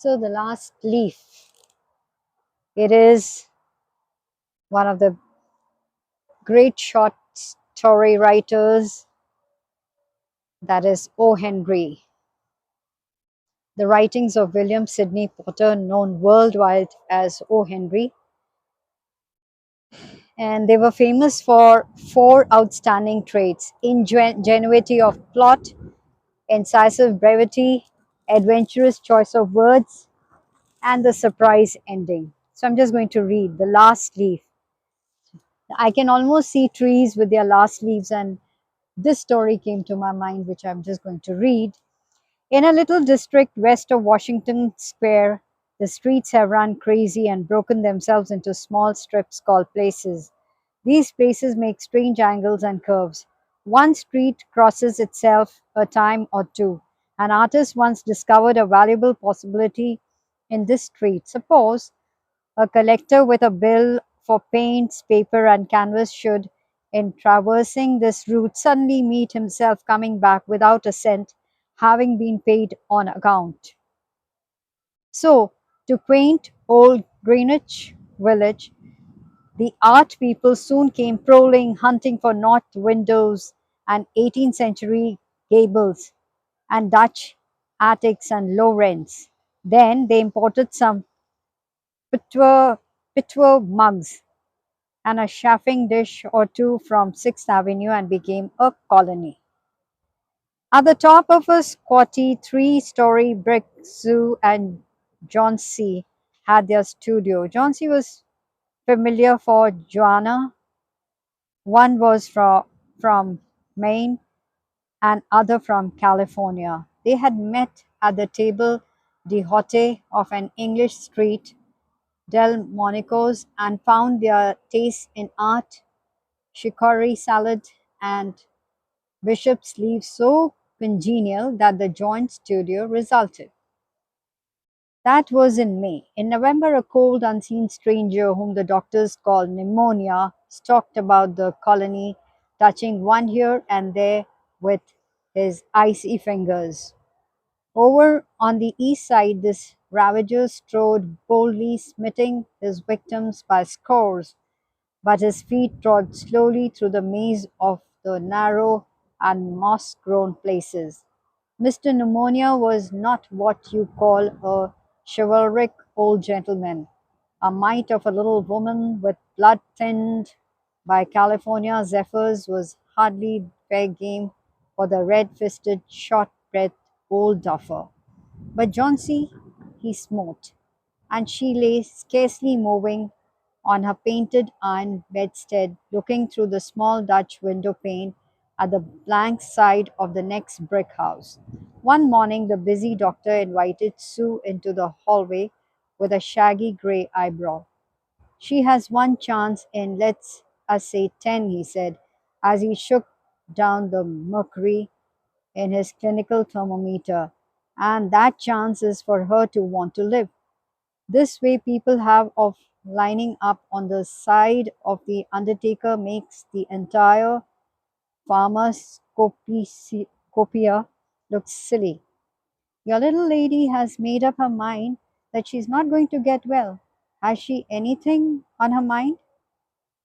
So, The Last Leaf. It is one of the great short story writers, that is O. Henry. The writings of William Sidney Potter, known worldwide as O. Henry, and they were famous for four outstanding traits: ingenuity of plot, incisive brevity, adventurous choice of words, and the surprise ending. So I'm just going to read The Last Leaf. I can almost see trees with their last leaves, and this story came to my mind, which I'm just going to read. In a little district west of Washington Square, the streets have run crazy and broken themselves into small strips called places. These places make strange angles and curves. One street crosses itself a time or two. An artist once discovered a valuable possibility in this street. Suppose a collector with a bill for paints, paper, and canvas should, in traversing this route, suddenly meet himself coming back without a cent, having been paid on account. So, to quaint old Greenwich Village, the art people soon came prowling, hunting for north windows and 18th century gables and Dutch attics and low rents. Then they imported some Pitwer mugs and a chafing dish or two from Sixth Avenue and became a colony. At the top of a squatty three-story brick zoo and Johnsy had their studio. Johnsy was familiar for Joanna. One was from Maine and other from California. They had met at the table d'hote of an English street, Delmonico's, and found their tastes in art, chicory salad, and Bishop's leaves so congenial that the joint studio resulted. That was in May. In November, a cold, unseen stranger, whom the doctors called pneumonia, stalked about the colony, touching one here and there with his icy fingers. Over on the east side, this ravager strode boldly, smiting his victims by scores, but his feet trod slowly through the maze of the narrow and moss grown places. Mr. Pneumonia was not what you call a chivalric old gentleman. A mite of a little woman with blood thinned by California zephyrs was hardly fair game for the red fisted, short breathed old duffer. But Johnsy he smote, and she lay scarcely moving on her painted iron bedstead, looking through the small Dutch window pane at the blank side of the next brick house. One morning, the busy doctor invited Sue into the hallway with a shaggy gray eyebrow. She has one chance in, let's us say, 10, he said, as he shook down the mercury in his clinical thermometer. And that chance is for her to want to live. This way people have of lining up on the side of the undertaker makes the entire pharmacopoeia look silly. Your little lady has made up her mind that she's not going to get well. Has she anything on her mind?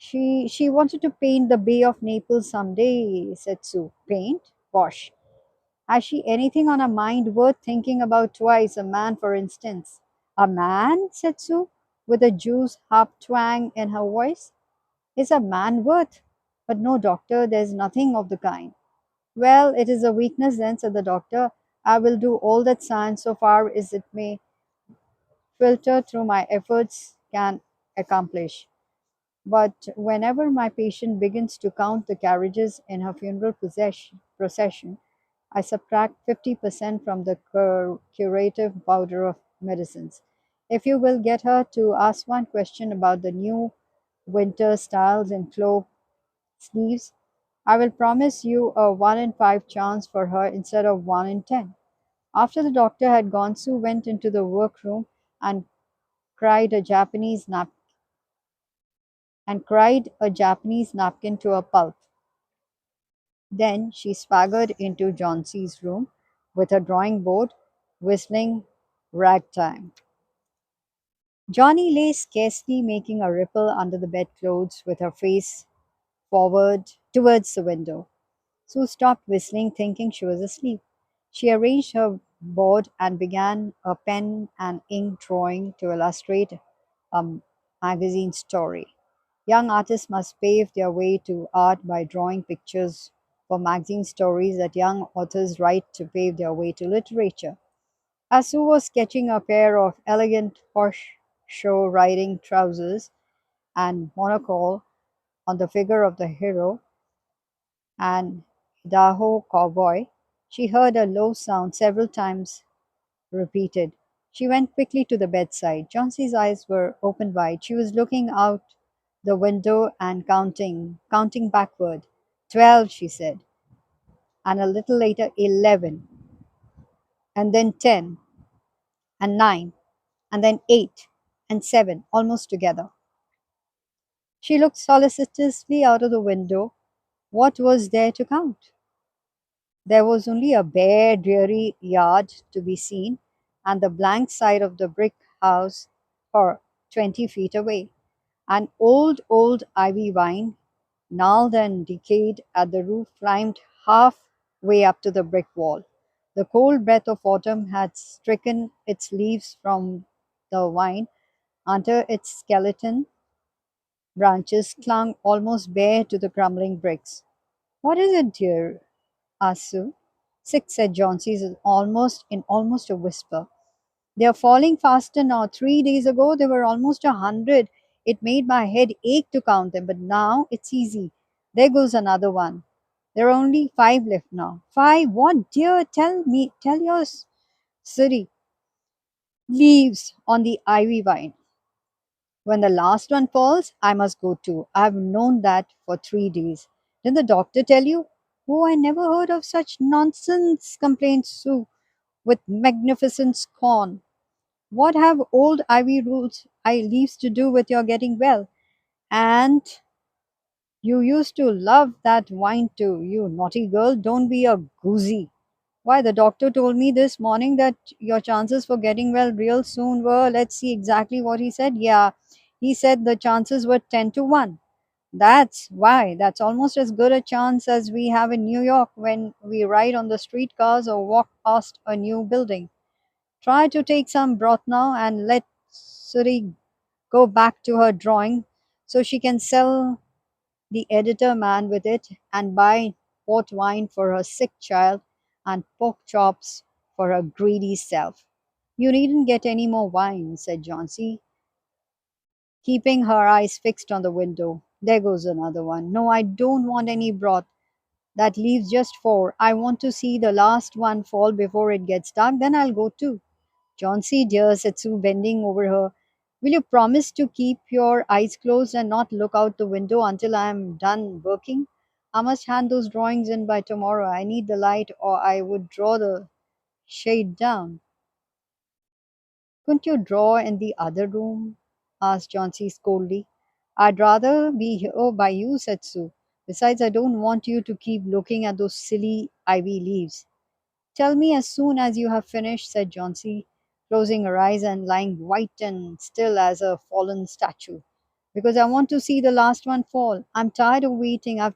She wanted to paint the Bay of Naples someday, said Sue. Paint? Bosh. Has she anything on her mind worth thinking about twice? A man, for instance. A man? Said Sue, with a Jew's harp twang in her voice. Is a man worth? But no, doctor, there's nothing of the kind. Well, it is a weakness then, said the doctor. I will do all that science, so far as it may filter through my efforts, can accomplish. But whenever my patient begins to count the carriages in her funeral procession, I subtract 50% from the curative powder of medicines. If you will get her to ask one question about the new winter styles in cloak sleeves, I will promise you a 1 in 5 chance for her instead of 1 in 10. After the doctor had gone, Sue went into the workroom and cried a Japanese nap cried a Japanese napkin to a pulp. Then she swaggered into Johnsy's room with her drawing board, whistling Ragtime. Johnny lay scarcely making a ripple under the bedclothes with her face forward towards the window. Sue stopped whistling, thinking she was asleep. She arranged her board and began a pen and ink drawing to illustrate a magazine story. Young artists must pave their way to art by drawing pictures for magazine stories that young authors write to pave their way to literature. As Sue was sketching a pair of elegant horse-show riding trousers and monocle on the figure of the hero, and Idaho cowboy, she heard a low sound several times repeated. She went quickly to the bedside. Johnson's eyes were open wide. She was looking out the window and counting backward. 12, she said, and a little later 11, and then 10, and 9, and then 8, and 7, almost together. She looked solicitously out of the window. What was there to count? There was only a bare, dreary yard to be seen, and the blank side of the brick house for 20 feet away. An old ivy vine, gnarled and decayed at the roof, climbed half way up to the brick wall. The cold breath of autumn had stricken its leaves from the vine until its skeleton branches clung almost bare to the crumbling bricks. What is it, dear? Asked Sue. 6, said Johnsy, almost a whisper. They are falling faster now. 3 days ago there were almost 100. It made my head ache to count them, but now it's easy. There goes another one. There are only 5 left now. 5? What, dear? Tell yours. Siri. Leaves on the ivy vine. When the last one falls, I must go too. I've known that for 3 days. Did the doctor tell you? Oh, I never heard of such nonsense, complained Sue with magnificent scorn. What have old ivy roots I leaves to do with your getting well? And you used to love that wine too, you naughty girl. Don't be a goosey. Why, the doctor told me this morning that your chances for getting well real soon were, let's see exactly what he said. Yeah, he said the chances were 10 to 1. That's why. That's almost as good a chance as we have in New York when we ride on the streetcars or walk past a new building. Try to take some broth now and let Suri go back to her drawing so she can sell the editor man with it and buy port wine for her sick child and pork chops for her greedy self. You needn't get any more wine, said Johnsy, keeping her eyes fixed on the window. There goes another one. No, I don't want any broth. That leaves just 4. I want to see the last one fall before it gets dark, then I'll go too. Johnsy, dear, said Sue, bending over her, will you promise to keep your eyes closed and not look out the window until I am done working? I must hand those drawings in by tomorrow. I need the light, or I would draw the shade down. Couldn't you draw in the other room? Asked Johnsy coldly. I'd rather be here by you, said Sue. Besides, I don't want you to keep looking at those silly ivy leaves. Tell me as soon as you have finished, said Johnsy, closing her eyes and lying white and still as a fallen statue. Because I want to see the last one fall. I'm tired of waiting. I'm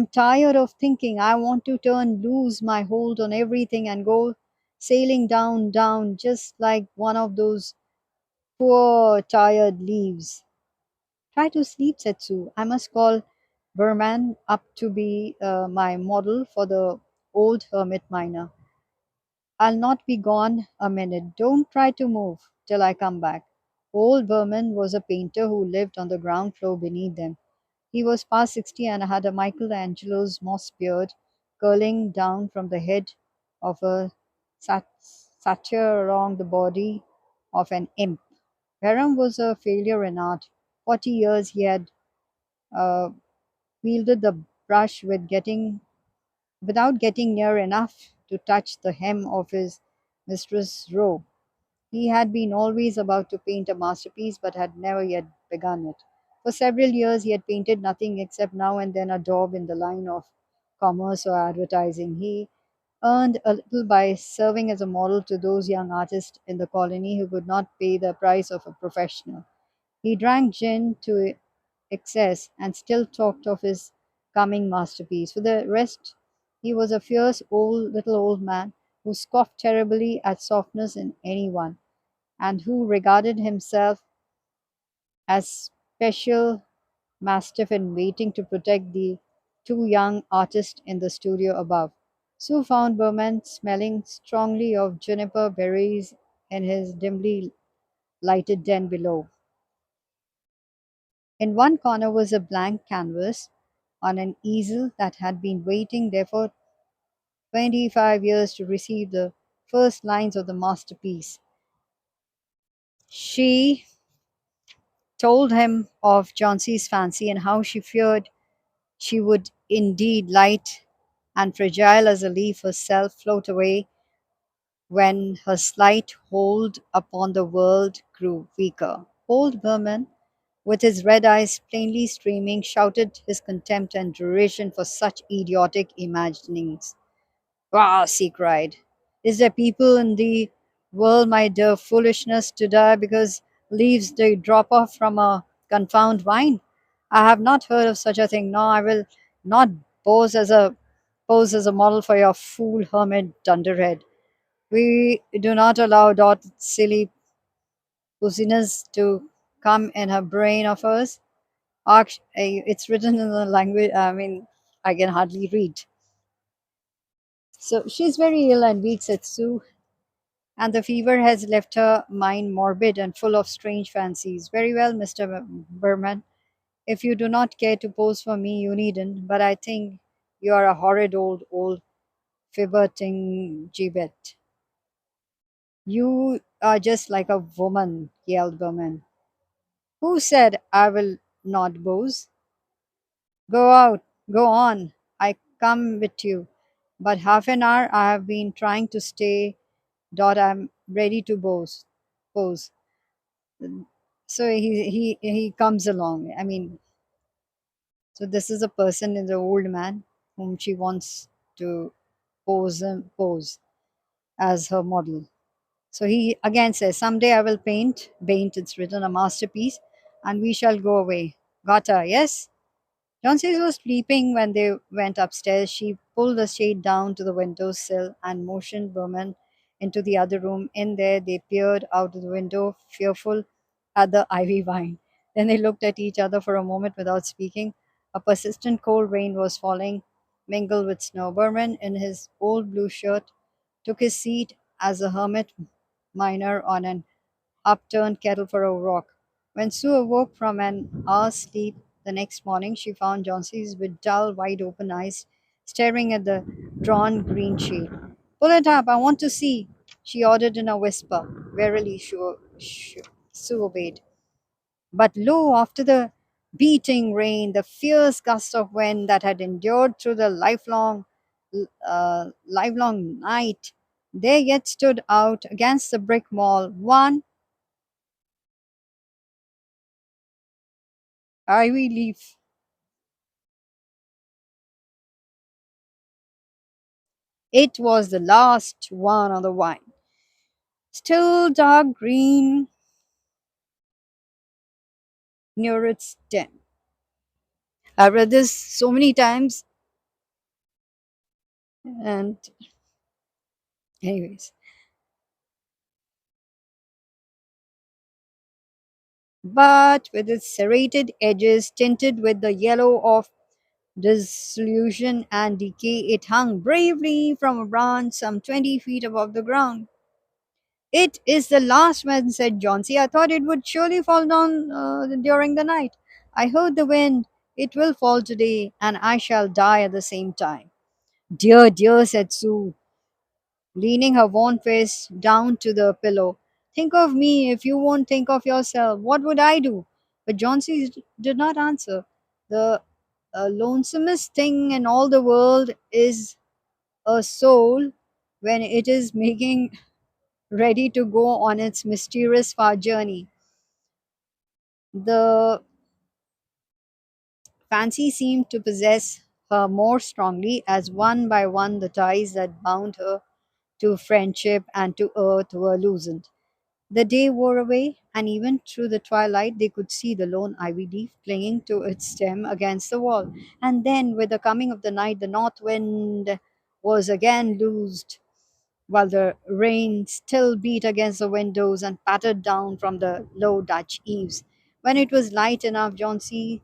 tired of thinking. I want to turn loose my hold on everything and go sailing down, down, just like one of those poor, tired leaves. Try to sleep, said Sue. I must call Berman up to be my model for the old hermit miner. I'll not be gone a minute. Don't try to move till I come back. Old Berman was a painter who lived on the ground floor beneath them. He was past 60 and had a Michelangelo's moss beard curling down from the head of a satyr along the body of an imp. Perham was a failure in art. 40 years he had uh, wielded the brush without getting near enough to touch the hem of his mistress' robe. He had been always about to paint a masterpiece but had never yet begun it. For several years he had painted nothing except now and then a daub in the line of commerce or advertising. He earned a little by serving as a model to those young artists in the colony who could not pay the price of a professional. He drank gin to excess and still talked of his coming masterpiece. For the rest, he was a fierce old man who scoffed terribly at softness in anyone and who regarded himself as special mastiff in waiting to protect the two young artists in the studio above. Sue found Berman smelling strongly of juniper berries in his dimly lighted den below. In one corner was a blank canvas on an easel that had been waiting there for 25 years to receive the first lines of the masterpiece. She told him of Johnson's fancy and how she feared she would indeed, light and fragile as a leaf herself, float away when her slight hold upon the world grew weaker. Old Berman, with his red eyes plainly streaming, shouted his contempt and derision for such idiotic imaginings. "Vast!" he cried. "Is there people in the world, my dear foolishness, to die because leaves they drop off from a confound vine? I have not heard of such a thing. No, I will not pose as a model for your fool hermit dunderhead. We do not allow dot silly pussiness to come in her brain of hers. It's written in the language, I mean, I can hardly read. So she's very ill and weak, said Sue, and the fever has left her mind morbid and full of strange fancies. Very well, Mr. Berman. If you do not care to pose for me, you needn't, but I think you are a horrid old fibberting gibbet. You are just like a woman, yelled Berman. Who said I will not pose? Go out, go on, I come with you. But half an hour I have been trying to stay, dot I'm ready to pose. So he comes along. I mean, so this is a person in the old man whom she wants to pose as her model. So he again says, "Someday I will paint, it's written, a masterpiece, and we shall go away. Gata, yes?" Johnson was sleeping when they went upstairs. She pulled the shade down to the window sill and motioned Berman into the other room. In there, they peered out of the window, fearful at the ivy vine. Then they looked at each other for a moment without speaking. A persistent cold rain was falling, mingled with snow. Berman, in his old blue shirt, took his seat as a hermit miner on an upturned kettle for a rock. When Sue awoke from an hour's sleep the next morning, she found Johnson's with dull, wide open eyes staring at the drawn green sheet. Pull it up, I want to see, she ordered in a whisper. Wearily, Sue obeyed. But lo, after the beating rain, the fierce gust of wind that had endured through the livelong night, there yet stood out against the brick wall one ivy leaf. It was the last one on the vine, still dark green near its stem. I've read this so many times, and anyways, but with its serrated edges tinted with the yellow of dissolution and decay, it hung bravely from a branch some 20 feet above the ground. It is the last one, said Johnsy. I thought it would surely fall down during the night. I heard the wind. It will fall today, and I shall die at the same time. Dear, dear, said Sue, leaning her worn face down to the pillow. Think of me if you won't think of yourself. What would I do? But Johnsy did not answer. The lonesomest thing in all the world is a soul when it is making ready to go on its mysterious far journey. The fancy seemed to possess her more strongly as one by one the ties that bound her to friendship and to earth were loosened. The day wore away, and even through the twilight they could see the lone ivy leaf clinging to its stem against the wall. And then, with the coming of the night, the north wind was again loosed, while the rain still beat against the windows and pattered down from the low Dutch eaves. When it was light enough, John C.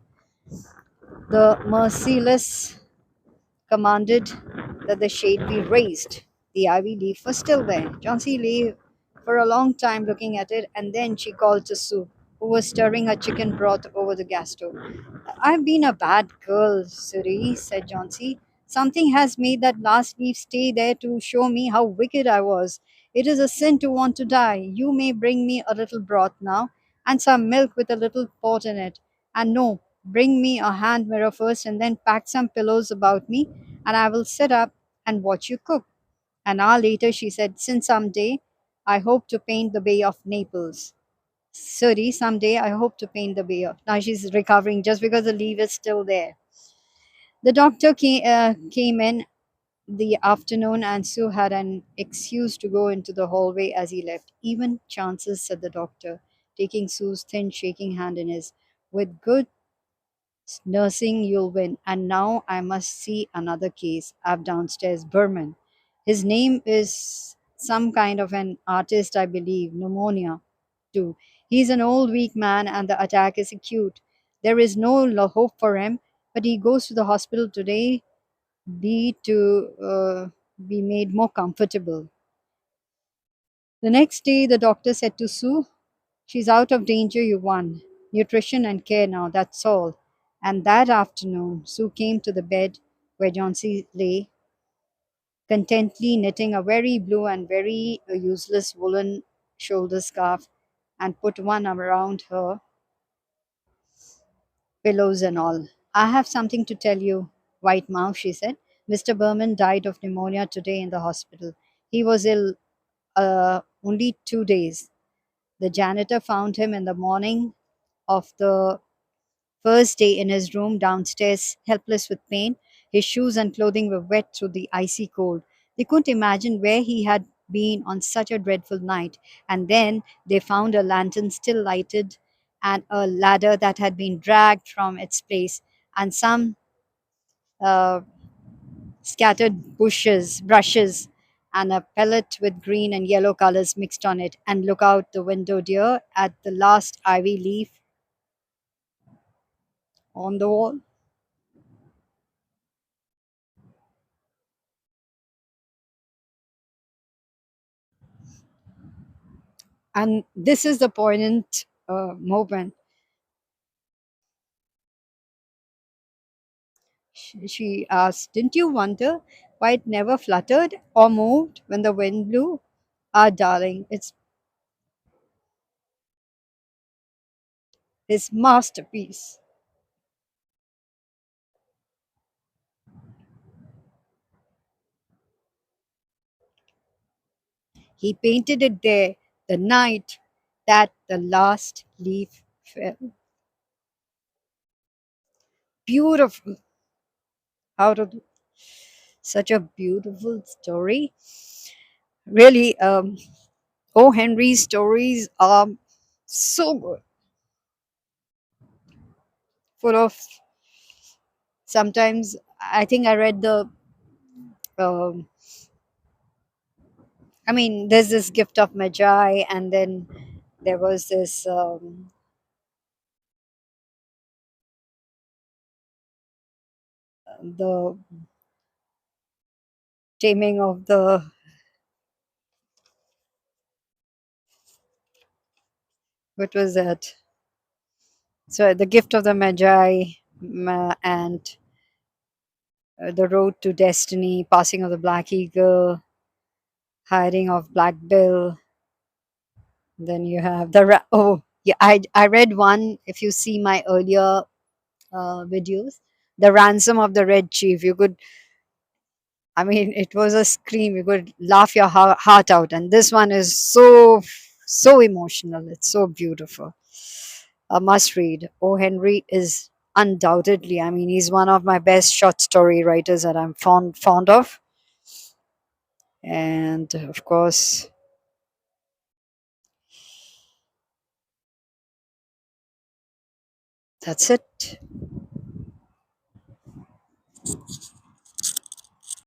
the merciless commanded that the shade be raised. The ivy leaf was still there. Johnsy lay for a long time looking at it, and then she called to Sue, who was stirring her chicken broth over the gas stove. I've been a bad girl, Suri, said Johnsy. Something has made that last leaf stay there to show me how wicked I was. It is a sin to want to die. You may bring me a little broth now, and some milk with a little pot in it. And no, bring me a hand mirror first, and then pack some pillows about me, and I will sit up and watch you cook. An hour later, she said, Since someday I hope to paint the Bay of Naples. Sorry, someday I hope to paint the Bay of. Now she's recovering just because the leaf is still there. The doctor came in the afternoon, and Sue had an excuse to go into the hallway as he left. Even chances, said the doctor, taking Sue's thin, shaking hand in his. With good nursing, you'll win. And now I must see another case. Up downstairs, Berman. His name is some kind of an artist, I believe. Pneumonia, too. He's an old, weak man, and the attack is acute. There is no hope for him, but he goes to the hospital today be made more comfortable. The next day, the doctor said to Sue, She's out of danger, you won. Nutrition and care now, that's all. And that afternoon, Sue came to the bed where Johnsy lay, contentedly knitting a very blue and very useless woolen shoulder scarf, and put one arm around her, pillows and all. I have something to tell you, White Mouth, she said. Mr. Berman died of pneumonia today in the hospital. He was ill only 2 days. The janitor found him in the morning of the first day in his room downstairs, helpless with pain. His shoes and clothing were wet through the icy cold. They couldn't imagine where he had been on such a dreadful night. And then they found a lantern still lighted, and a ladder that had been dragged from its place, and some uh, scattered brushes, and a pellet with green and yellow colors mixed on it. And look out the window, dear, at the last ivy leaf on the wall. And this is the poignant moment. She asked, Didn't you wonder why it never fluttered or moved when the wind blew? Ah, darling, it's his masterpiece. He painted it there the night that the last leaf fell. Beautiful. How to such a beautiful story. Really, O. Henry's stories are so good, full of. Sometimes I think I read the. Um, I mean, there's this gift of Magi, and then there was this the taming of the. What was that? So the gift of the Magi, and the road to destiny, passing of the Black Eagle, hiding of Black Bill. Then you have oh yeah, I read one. If you see my earlier videos, the ransom of the Red Chief. You could, I mean, it was a scream. You could laugh your heart out. And this one is so emotional. It's so beautiful. A must read. O. Henry is Undoubtedly. I mean, he's one of my best short story writers that I'm fond of. And of course, that's it.